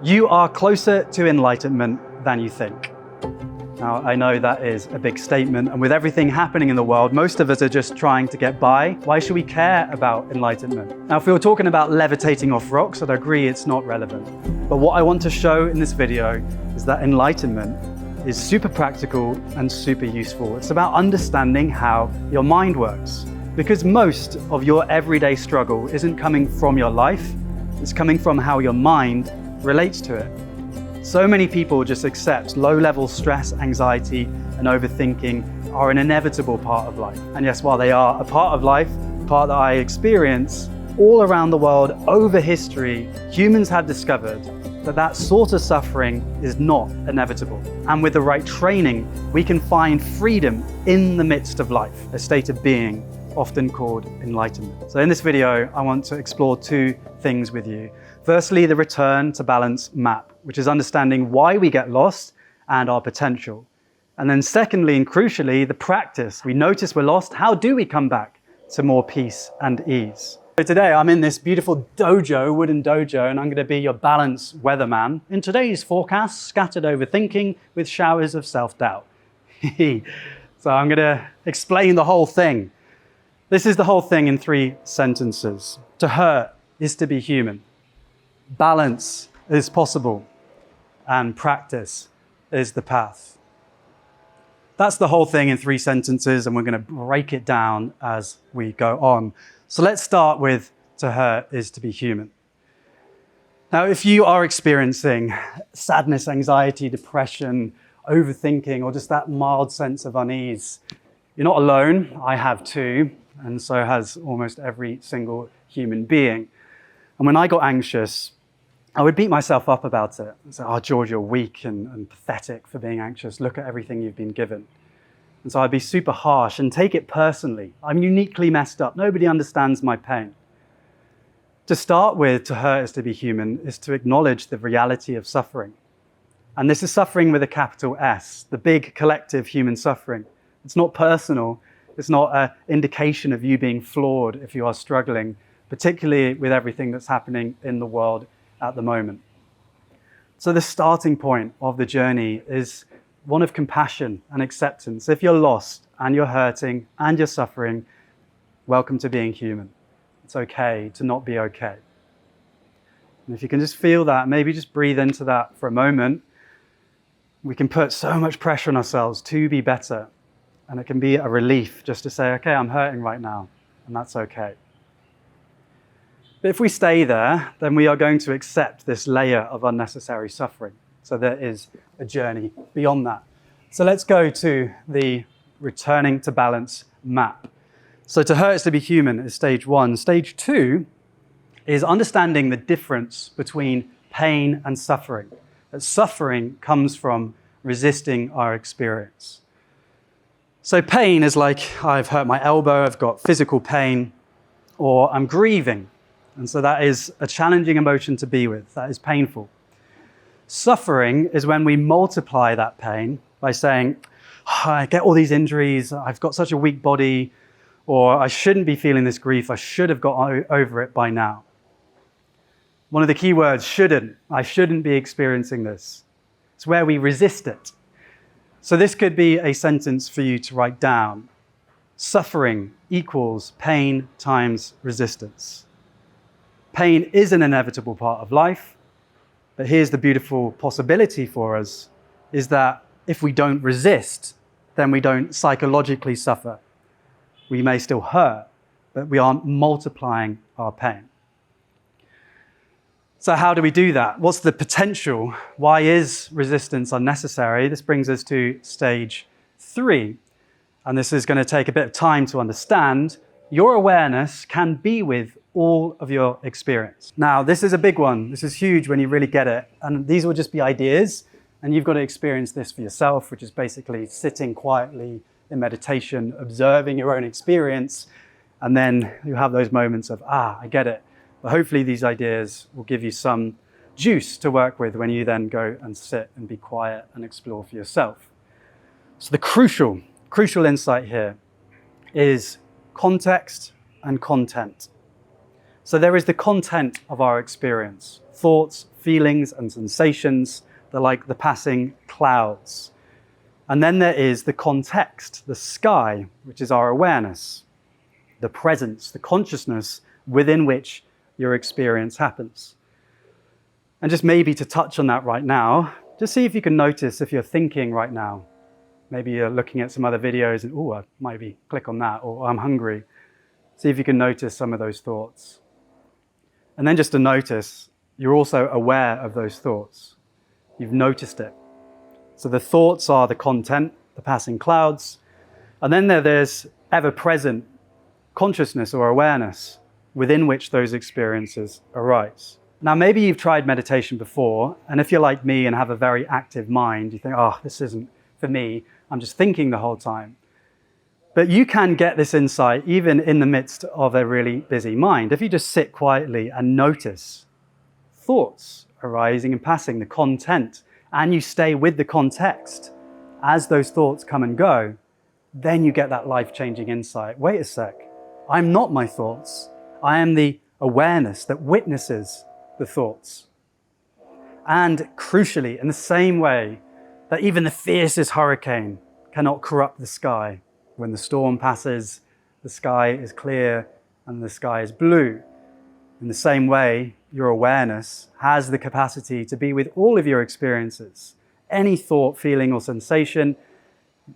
You are closer to enlightenment than you think. Now, I know that is a big statement, and with everything happening in the world, most of us are just trying to get by. Why should we care about enlightenment? Now, if we were talking about levitating off rocks, I'd agree it's not relevant. But what I want to show in this video is that enlightenment is super practical and super useful. It's about understanding how your mind works. Because most of your everyday struggle isn't coming from your life, it's coming from how your mind relates to it. So many people just accept low-level stress, anxiety, and overthinking are an inevitable part of life. And yes, while they are a part of life, a part that I experience, all around the world, over history, humans have discovered that that sort of suffering is not inevitable. And with the right training, we can find freedom in the midst of life, a state of being often called enlightenment. So in this video, I want to explore two things with you. Firstly, the return to balance map, which is understanding why we get lost and our potential. And then secondly, and crucially, the practice. We notice we're lost. How do we come back to more peace and ease? So today I'm in this beautiful dojo, wooden dojo, and I'm going to be your balance weatherman. In today's forecast, scattered overthinking with showers of self-doubt. So I'm going to explain the whole thing. This is the whole thing in 3 sentences. To hurt is to be human. Balance is possible, and practice is the path. That's the whole thing in 3 sentences, and we're going to break it down as we go on. So let's start with to hurt is to be human. Now, if you are experiencing sadness, anxiety, depression, overthinking, or just that mild sense of unease, you're not alone. I have too, and so has almost every single human being. And when I got anxious, I would beat myself up about it. I'd say, oh, George, you're weak and pathetic for being anxious. Look at everything you've been given. And so I'd be super harsh and take it personally. I'm uniquely messed up. Nobody understands my pain. To start with, to hurt is to be human, is to acknowledge the reality of suffering. And this is suffering with a capital S, the big collective human suffering. It's not personal. It's not an indication of you being flawed if you are struggling, particularly with everything that's happening in the world at the moment. So the starting point of the journey is one of compassion and acceptance. If you're lost and you're hurting and you're suffering, welcome to being human. It's okay to not be okay. And if you can just feel that, maybe just breathe into that for a moment. We can put so much pressure on ourselves to be better. And it can be a relief just to say, okay, I'm hurting right now, and that's okay. But if we stay there, then we are going to accept this layer of unnecessary suffering. So there is a journey beyond that. So let's go to the returning to balance map. So to hurt is to be human is stage 1. Stage 2 is understanding the difference between pain and suffering. That suffering comes from resisting our experience. So pain is like, I've hurt my elbow, I've got physical pain, or I'm grieving. And so that is a challenging emotion to be with. That is painful. Suffering is when we multiply that pain by saying, oh, I get all these injuries, I've got such a weak body, or I shouldn't be feeling this grief, I should have got over it by now. One of the key words, shouldn't. I shouldn't be experiencing this. It's where we resist it. So this could be a sentence for you to write down. Suffering equals pain times resistance. Pain is an inevitable part of life, but here's the beautiful possibility for us, is that if we don't resist, then we don't psychologically suffer. We may still hurt, but we aren't multiplying our pain. So how do we do that? What's the potential? Why is resistance unnecessary? This brings us to stage 3. And this is going to take a bit of time to understand. Your awareness can be with all of your experience. Now, this is a big one. This is huge when you really get it. And these will just be ideas. And you've got to experience this for yourself, which is basically sitting quietly in meditation, observing your own experience. And then you have those moments of, I get it. But hopefully these ideas will give you some juice to work with when you then go and sit and be quiet and explore for yourself. So the crucial insight here is context and content. So there is the content of our experience, thoughts, feelings and sensations. They're like the passing clouds. And then there is the context, the sky, which is our awareness, the presence, the consciousness within which your experience happens. And just maybe to touch on that right now, just see if you can notice if you're thinking right now. Maybe you're looking at some other videos and, oh, I might be click on that, or I'm hungry. See if you can notice some of those thoughts. And then just to notice, you're also aware of those thoughts. You've noticed it. So the thoughts are the content, the passing clouds. And then there's ever-present consciousness or awareness within which those experiences arise. Now, maybe you've tried meditation before, and if you're like me and have a very active mind, you think, oh, this isn't for me. I'm just thinking the whole time. But you can get this insight even in the midst of a really busy mind. If you just sit quietly and notice thoughts arising and passing, the content, and you stay with the context as those thoughts come and go, then you get that life-changing insight. Wait a sec, I'm not my thoughts. I am the awareness that witnesses the thoughts. And crucially, in the same way that even the fiercest hurricane cannot corrupt the sky, when the storm passes, the sky is clear and the sky is blue. In the same way, your awareness has the capacity to be with all of your experiences. Any thought, feeling, or sensation,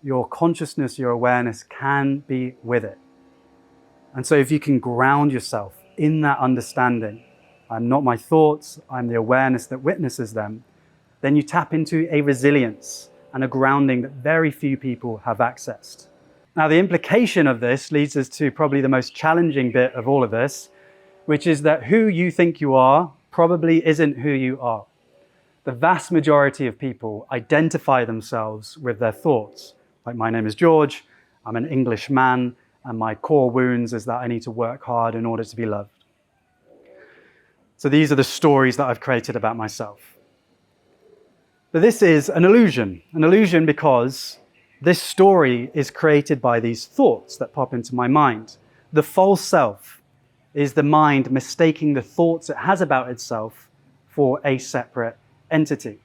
your consciousness, your awareness can be with it. And so if you can ground yourself in that understanding, I'm not my thoughts, I'm the awareness that witnesses them, then you tap into a resilience and a grounding that very few people have accessed. Now, the implication of this leads us to probably the most challenging bit of all of this, which is that who you think you are probably isn't who you are. The vast majority of people identify themselves with their thoughts. Like, my name is George, I'm an English man, and my core wounds is that I need to work hard in order to be loved. So these are the stories that I've created about myself. But this is an illusion because this story is created by these thoughts that pop into my mind. The false self is the mind mistaking the thoughts it has about itself for a separate entity.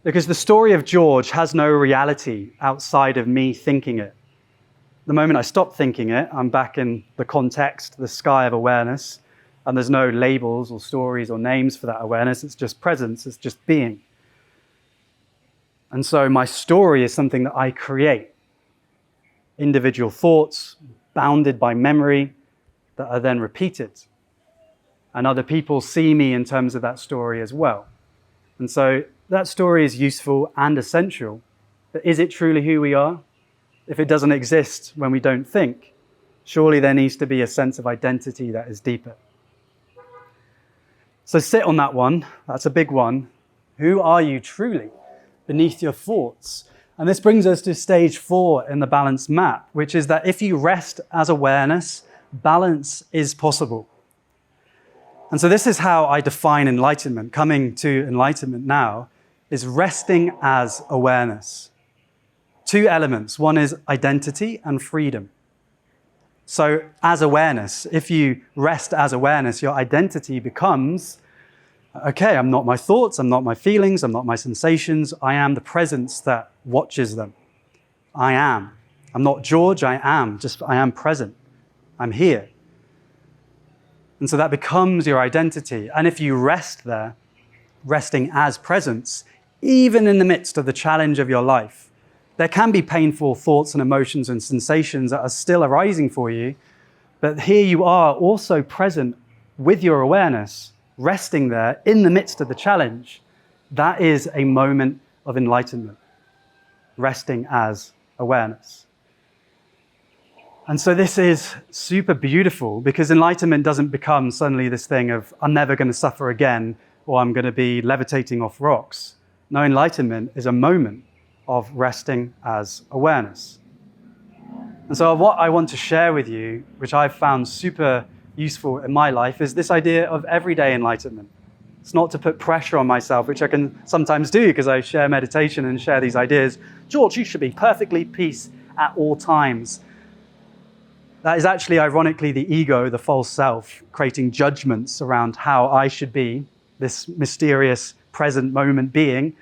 Because the story of George has no reality outside of me thinking it. The moment I stop thinking it, I'm back in the context, the sky of awareness, and there's no labels or stories or names for that awareness. It's just presence, it's just being. And so my story is something that I create. Individual thoughts, bounded by memory, that are then repeated. And other people see me in terms of that story as well. And so that story is useful and essential. But is it truly who we are? If it doesn't exist when we don't think, surely there needs to be a sense of identity that is deeper. So sit on that one. That's a big one. Who are you truly beneath your thoughts? And this brings us to stage 4 in the balance map, which is that if you rest as awareness, balance is possible. And so this is how I define enlightenment. Coming to enlightenment now is resting as awareness. 2 elements. One is identity and freedom. So as awareness, if you rest as awareness, your identity becomes, okay, I'm not my thoughts, I'm not my feelings, I'm not my sensations, I am the presence that watches them. I am. I'm not George, I am present. I'm here. And so that becomes your identity. And if you rest there, resting as presence, even in the midst of the challenge of your life, there can be painful thoughts and emotions and sensations that are still arising for you. But here you are also present with your awareness, resting there in the midst of the challenge. That is a moment of enlightenment, resting as awareness. And so this is super beautiful because enlightenment doesn't become suddenly this thing of, I'm never going to suffer again, or I'm going to be levitating off rocks. No, enlightenment is a moment of resting as awareness. And so what I want to share with you, which I've found super useful in my life, is this idea of everyday enlightenment. It's not to put pressure on myself, which I can sometimes do because I share meditation and share these ideas. George, you should be perfectly peace at all times. That is actually, ironically, the ego, the false self, creating judgments around how I should be this mysterious present moment being,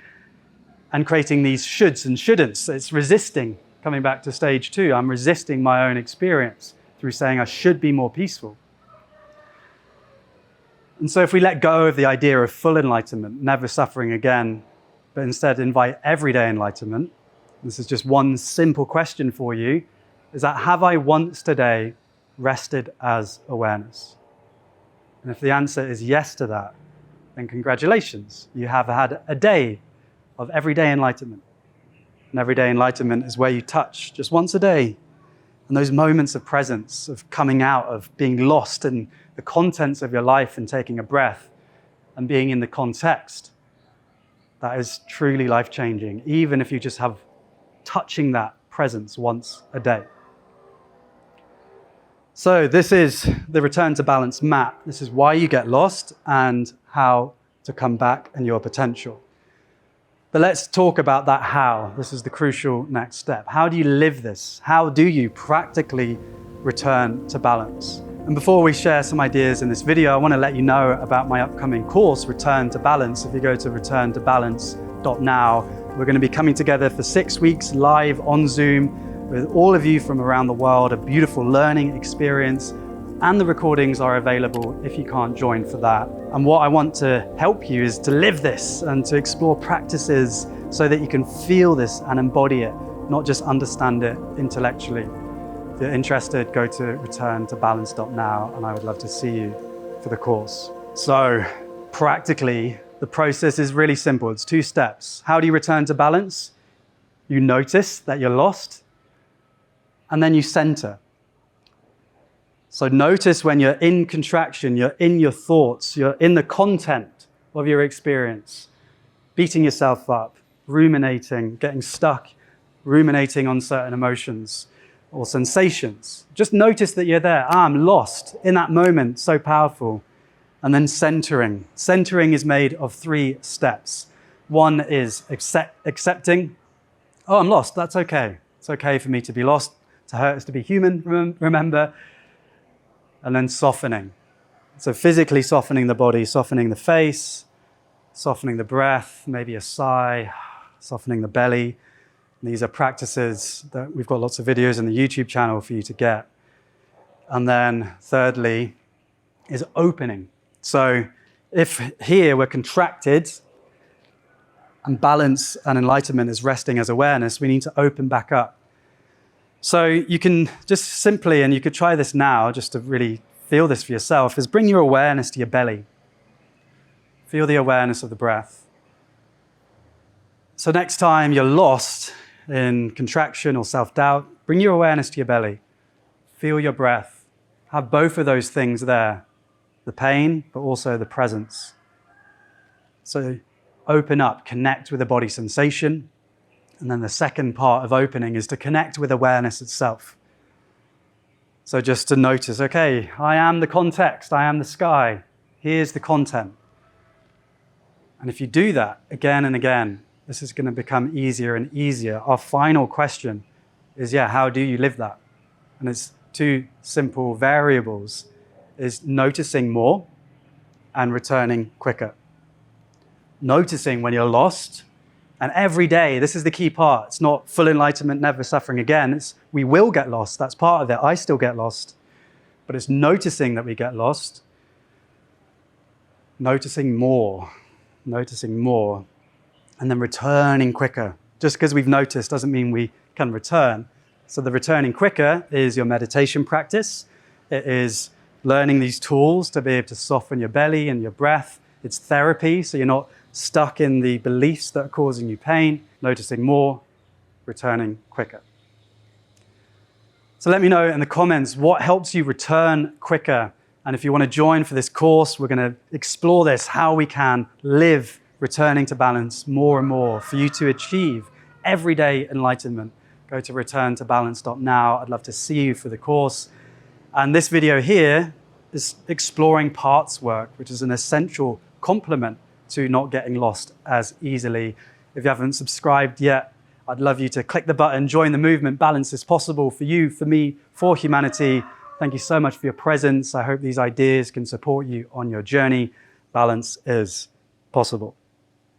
and creating these shoulds and shouldn'ts. It's resisting, coming back to stage 2. I'm resisting my own experience through saying I should be more peaceful. And so if we let go of the idea of full enlightenment, never suffering again, but instead invite everyday enlightenment, this is just one simple question for you, is that have I once today rested as awareness? And if the answer is yes to that, then congratulations, you have had a day of everyday enlightenment. And everyday enlightenment is where you touch just once a day. And those moments of presence, of coming out, of being lost in the contents of your life and taking a breath and being in the context, that is truly life-changing, even if you just have touching that presence once a day. So this is the return to balance map. This is why you get lost and how to come back and your potential. But let's talk about that how. This is the crucial next step. How do you live this? How do you practically return to balance? And before we share some ideas in this video, I want to let you know about my upcoming course, Return to Balance. If you go to returntobalance.now, we're going to be coming together for 6 weeks live on Zoom with all of you from around the world, a beautiful learning experience, and the recordings are available if you can't join for that. And what I want to help you is to live this and to explore practices so that you can feel this and embody it, not just understand it intellectually. If you're interested, go to returntobalance.now, and I would love to see you for the course. So practically, the process is really simple. It's 2 steps. How do you return to balance? You notice that you're lost, and then you center. So notice when you're in contraction, you're in your thoughts, you're in the content of your experience, beating yourself up, ruminating, getting stuck, ruminating on certain emotions or sensations. Just notice that you're there. I'm lost in that moment, so powerful. And then centering. Centering is made of 3 steps. 1 is accepting. Oh, I'm lost. That's okay. It's okay for me to be lost. To hurt is to be human, remember. And then softening. So physically softening the body, softening the face, softening the breath, maybe a sigh, softening the belly. These are practices that we've got lots of videos on the YouTube channel for you to get. And then thirdly is opening. So if here we're contracted and balance and enlightenment is resting as awareness, we need to open back up. So you can just simply, and you could try this now just to really feel this for yourself, is bring your awareness to your belly. Feel the awareness of the breath. So next time you're lost in contraction or self-doubt, bring your awareness to your belly. Feel your breath. Have both of those things there, the pain, but also the presence. So open up, connect with the body sensation. And then the second part of opening is to connect with awareness itself. So just to notice, okay, I am the context, I am the sky. Here's the content. And if you do that again and again, this is going to become easier and easier. Our final question is, how do you live that? And it's 2 simple variables, is noticing more and returning quicker. Noticing when you're lost. And every day, this is the key part. It's not full enlightenment, never suffering again. It's we will get lost. That's part of it. I still get lost. But it's noticing that we get lost. Noticing more. And then returning quicker. Just because we've noticed doesn't mean we can return. So the returning quicker is your meditation practice. It is learning these tools to be able to soften your belly and your breath. It's therapy, so you're not stuck in the beliefs that are causing you pain, noticing more, returning quicker. So let me know in the comments what helps you return quicker. And if you want to join for this course, we're going to explore this, how we can live returning to balance more and more for you to achieve everyday enlightenment. Go to returntobalance.now. I'd love to see you for the course. And this video here is exploring parts work, which is an essential complement to not getting lost as easily. If you haven't subscribed yet, I'd love you to click the button, join the movement. Balance is possible for you, for me, for humanity. Thank you so much for your presence. I hope these ideas can support you on your journey. balance is possible.